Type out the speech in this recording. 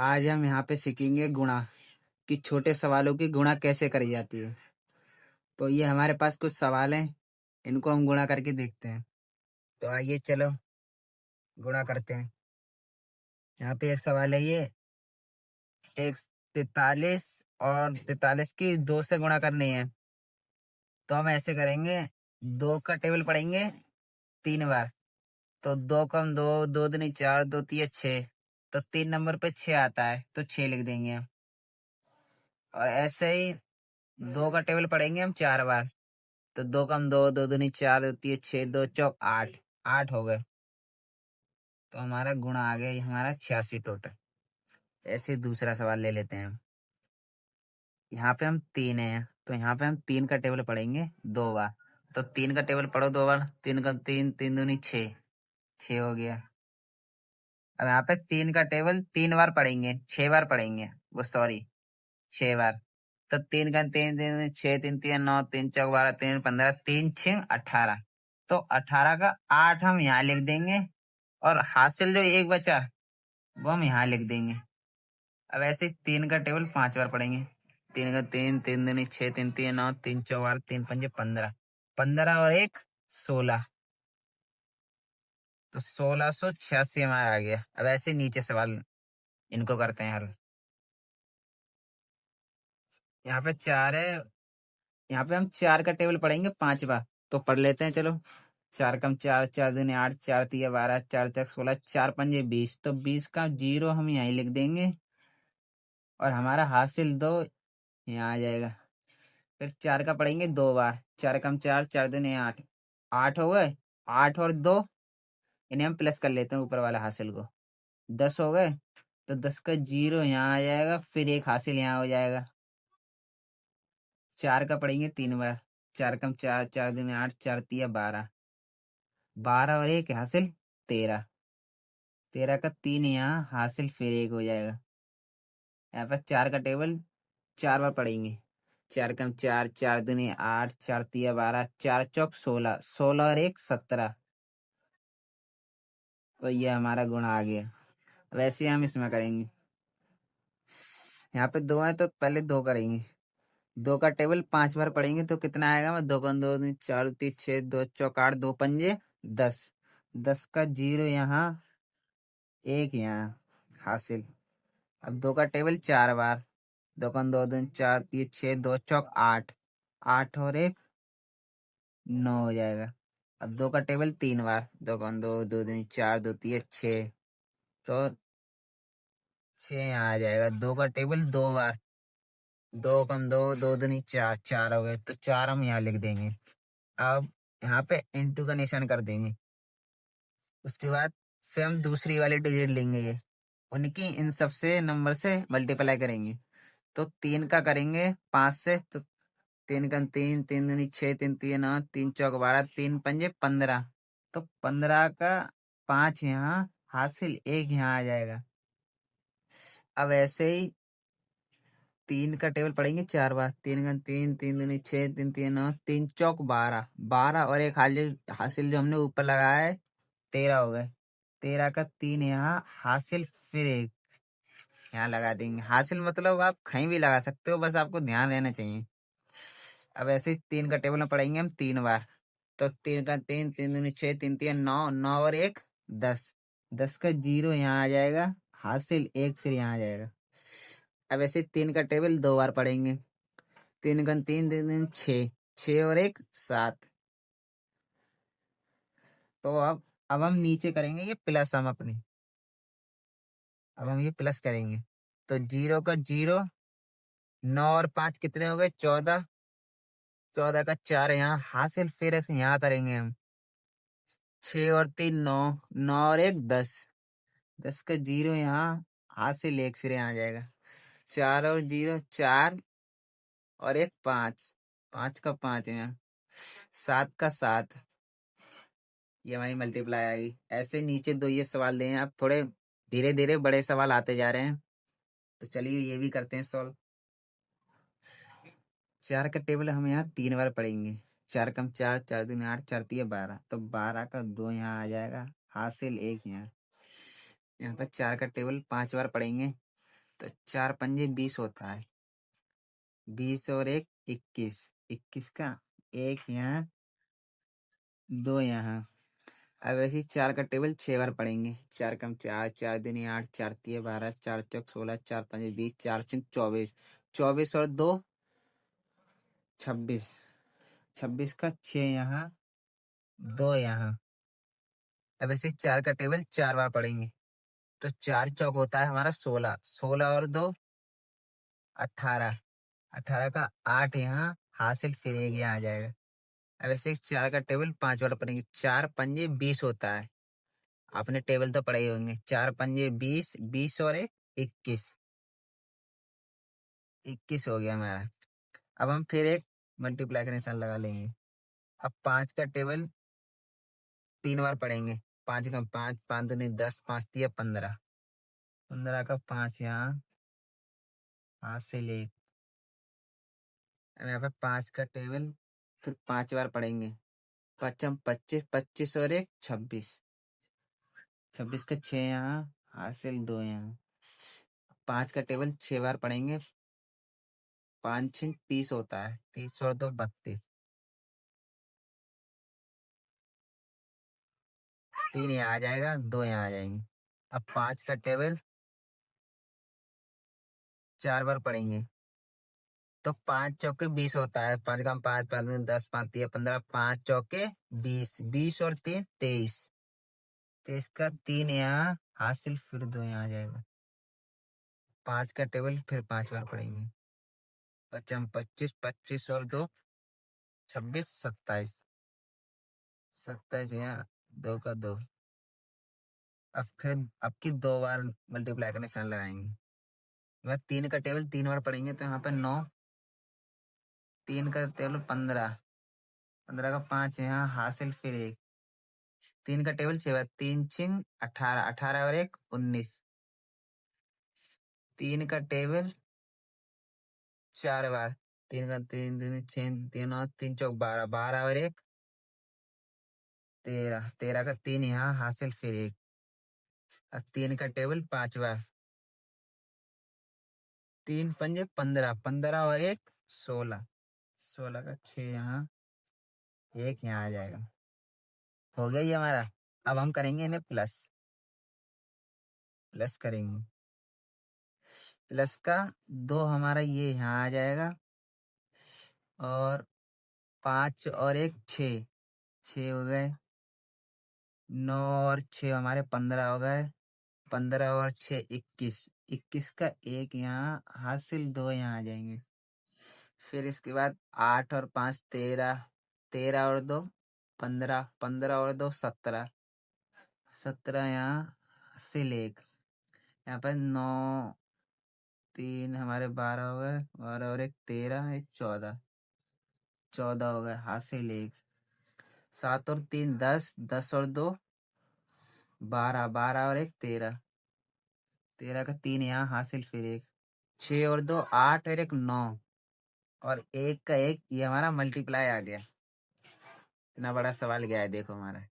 आज हम यहाँ पे सीखेंगे गुणा कि छोटे सवालों की गुणा कैसे करी जाती है। तो ये हमारे पास कुछ सवाल हैं, इनको हम गुणा करके देखते हैं। तो आइए चलो गुणा करते हैं। यहाँ पे एक सवाल है, ये एक 43 और 43 की 2 से गुणा करनी है। तो हम ऐसे करेंगे, 2 का टेबल पढ़ेंगे 3 बार। तो 2 कम 2, 2 दूनी 4, 2 तिया 6। तो 3 नंबर पे 6 आता है तो 6 लिख देंगे हम। और ऐसे ही 2 का टेबल पढ़ेंगे हम 4 बार। तो 2 कम 2, 2 दूनी 4, 2 तिया 6, 2 चौक 8, 8 हो गए। तो हमारा गुणा आ गया, ये हमारा 86 टोटल। ऐसे ही दूसरा सवाल ले लेते हैं हम। यहाँ पे हम 3 हैं, तो यहाँ पे हम 3 का टेबल पढ़ेंगे 2 बार। तो 3 का टेबल पढ़ो 2 बार। 3 का 3, 3 दूनी 6, 6 हो गया। अब यहाँ पे 3 का टेबल 3 बार पढ़ेंगे, 6 बार पढ़ेंगे, वो सॉरी 6 बार। तो 3 का 3, 3 6, 3 3 9, 3 चौक 12, 3 15, 3 6 18। तो 18 का 8 हम यहाँ लिख देंगे, और हासिल जो एक बचा वो हम यहाँ लिख देंगे। अब ऐसे 3 का टेबल 5 बार पढ़ेंगे। 3 का 3, 3 दूनी 6, 3 3 9, 3 चौक 12, 3 पंजे 15, 15 और 1 16। तो 1686 हमारा आ गया। अब ऐसे नीचे सवाल इनको करते हैं हल। यहाँ पे 4 है, यहाँ पे हम 4 का टेबल पढ़ेंगे 5 बार। तो पढ़ लेते हैं चलो। 4 कम 4, 4 दूनी 8, 4 तिया 12, 4 चक 16, 4 पंजे 20। तो 20 का 0 हम यहीं लिख देंगे, और हमारा हासिल 2 यहाँ आ जाएगा। फिर 4 का पढ़ेंगे 2 बार। 4 कम 4, 4 दूनी 8, 8 हो गए। 8 और 2, इन्हें हम प्लस कर लेते हैं ऊपर वाला हासिल को। 10 हो गए। तो 10 का 0 यहाँ आ जाएगा, फिर एक हासिल यहाँ हो जाएगा। 4 का पढ़ेंगे 3 बार। 4 कम 4, 4 दूनी 8, 4 तिया 12, 12 और 1 हासिल 13। 13 का 3 यहाँ हासिल, फिर 1 हो जाएगा। यहाँ पर 4 का टेबल 4 बार पढ़ेंगे। 4 कम 4, 4 दूनी 8, 4 तिया 12, 4 चौक 16, 16 और 1 17। तो ये हमारा गुणा आ गया। वैसे हम इसमें करेंगे। यहाँ पे 2 है तो पहले 2 करेंगे। 2 का टेबल 5 बार पढ़ेंगे तो कितना आएगा? मैं 2 का 2 दूनी 4 3 6, 2 चौक 8, 2 पंजे 10। 10 का 0 यहाँ, 1 यहाँ हासिल। अब 2 का टेबल 4 बार। 2 का 2 दूनी 4 3 6, 2 चौक 8, 8 और 1 9 हो जाएगा। अब 2 का टेबल 3 बार। 2 का 2, 2 दूनी 4, 2 3 6, तो 6 यहाँ आ जाएगा। 2 का टेबल 2 बार। 2 कम 2, 2 दूनी 4, 4 हो गए। तो 4 हम यहाँ लिख देंगे। अब यहाँ पे इंटू का निशान कर देंगे। उसके बाद फिर हम दूसरी वाली डिजिट लेंगे, ये उनकी इन सबसे नंबर से मल्टीप्लाई करेंगे। तो 3 का करेंगे 5 से। तो 3 का 3, 3 दूनी 6, 3 तीन 9, 3 चौक 12, 3 पंजे 15। तो 15 का 5 यहाँ हासिल, 1 यहाँ आ जाएगा। अब ऐसे ही 3 का टेबल पढ़ेंगे 4 बार। 3 का 3, 3 दूनी 6, 3 तीन 9, 3 चौक 12, 12 और 1 हासिल, हासिल जो हमने ऊपर लगाया है 13 हो गए। 13 का 3 यहाँ हासिल, फिर 1 यहाँ लगा देंगे। हासिल मतलब आप कहीं भी लगा सकते हो, बस आपको ध्यान रहना चाहिए। अब ऐसे ही 3 का टेबल में पढ़ेंगे हम 3 बार। तो 3 का 3, 3 दूनी 6, 3 तीन 9, 9 और 1 10। 10 का 0 यहाँ आ जाएगा, हासिल 1 फिर यहाँ आ जाएगा। अब ऐसे 3 का टेबल 2 बार पढ़ेंगे। 3 का 3, 3 तीन 6, 6 और 1 7। तो अब हम नीचे करेंगे ये प्लस, हम अपनी अब हम ये प्लस करेंगे। तो 0 का 0, 9 और 5 कितने हो गए? 14। 14 का 4 यहाँ हासिल, फिर यहाँ करेंगे हम 6 और 3 9, 9 और 1 10। 10 का 0 यहाँ हासिल, 1 फिर यहाँ आ जाएगा। 4 और 0 4 और 1 5, 5 का 5 यहाँ, 7 का 7। ये हमारी मल्टीप्लाई आएगी। ऐसे नीचे 2 ये सवाल दें। अब थोड़े धीरे धीरे बड़े सवाल आते जा रहे हैं, तो चलिए ये भी करते हैं सॉल्व। 4 का टेबल हम यहाँ 3 बार पढ़ेंगे। 4 कम 4, 4 दूनी 8, 4 तिया 12। तो 12 का 2 यहाँ आ जाएगा, हासिल 1 यहाँ। यहाँ पर 4 का टेबल 5 बार पढ़ेंगे। तो 4×5 = 20 होता है। 20 और 1 21, 21 का 1 यहाँ, 2 यहाँ। अब ऐसे ही 4 का टेबल 6 बार पढ़ेंगे। 4×4, 4×2 = 8, 4×3 = 12, 4×4 = 16, 4×5 = 20, 4×6 = 24, 24 और 2 26, 26 का 6 यहाँ, 2 यहाँ। अब ऐसे 4 का टेबल 4 बार पढ़ेंगे। तो 4×4 होता है हमारा 16, 16 और 2 18, 18 का 8 यहाँ हासिल, फिर 1 यहाँ आ जाएगा। अब ऐसे 4 का टेबल 5 बार पढ़ेंगे। 4×5 = 20 होता है। आपने टेबल तो पढ़े ही होंगे। 4×5 = 20, 20 और 1 21, 21 हो गया हमारा। अब हम फिर एक मल्टीप्लाई का निशान लगा लेंगे। अब 5 का टेबल 3 बार पढ़ेंगे। 5×5, 5×2 = 10, 5×3 = 15, 15 का 5 यहाँ हासिल 1। अब यहाँ पे 5 का टेबल फिर 5 बार पढ़ेंगे। 5×5 = 25 और 1 26, 26 का 6 यहाँ हासिल 2 यहाँ। 5 का टेबल 6 बार पढ़ेंगे। 5×6 = 30 होता है। 30 और 2 32, 3 यहाँ आ जाएगा, 2 यहाँ आ जाएंगे। अब 5 का टेबल 4 बार पढ़ेंगे। तो 5×4 = 20 होता है। 5×5, 5×2 = 10, 5×3 = 15, 5×4 = 20, 20 और 3 23, 23 का 3 यहाँ हासिल, फिर 2 यहाँ आ जाएगा। 5 का टेबल फिर 5 बार पढ़ेंगे। 5×25, 25 और 2 26, 27, 27 यहाँ, 2 का 2। अब की 2 बार मल्टीप्लाई का निशान लगाएंगे। मैं 3 का टेबल 3 बार पढ़ेंगे। तो यहाँ पे 9, 3 का टेबल 15, 15 का 5 यहाँ हासिल, फिर 1। 3 का टेबल 6 बार, 3×6 = 18, 18 और 1 19। 3 का टेबल 4 बार, 3 का 3 3 6, 3 और 3 × 4 = 12, 12 और 1 13, 13 का 3 यहाँ हासिल, फिर 1। अब 3 का टेबल 5 बार, 3×5 = 15, 15 और 1 16, 16 का 6 यहाँ, 1 यहाँ आ जाएगा। हो गया ये हमारा। अब हम करेंगे इन्हें प्लस करेंगे। प्लस का 2 हमारा ये यहाँ आ जाएगा, और 5 और 1 6, 6 हो गए। 9 और 6 हमारे 15 हो गए। 15 और 6 21, 21 का 1 यहाँ हासिल, 2 यहाँ आ जाएंगे। फिर इसके बाद 8 और 5 13, 13 और 2 15, 15 और 2 17, 17 यहाँ हासिल 1। यहाँ पर 9 3 हमारे 12 हो गए, 12 और 1 13, 1 14, 14 हो गए हासिल 1। 7 और 3 10, 10 और 2 12, 12 और 1 13, 13 का 3 यहाँ हासिल, फिर 1। 6 और 2 8 और 1 9, और 1 का 1, ये हमारा मल्टीप्लाई आ गया। इतना बड़ा सवाल गया है देखो हमारा।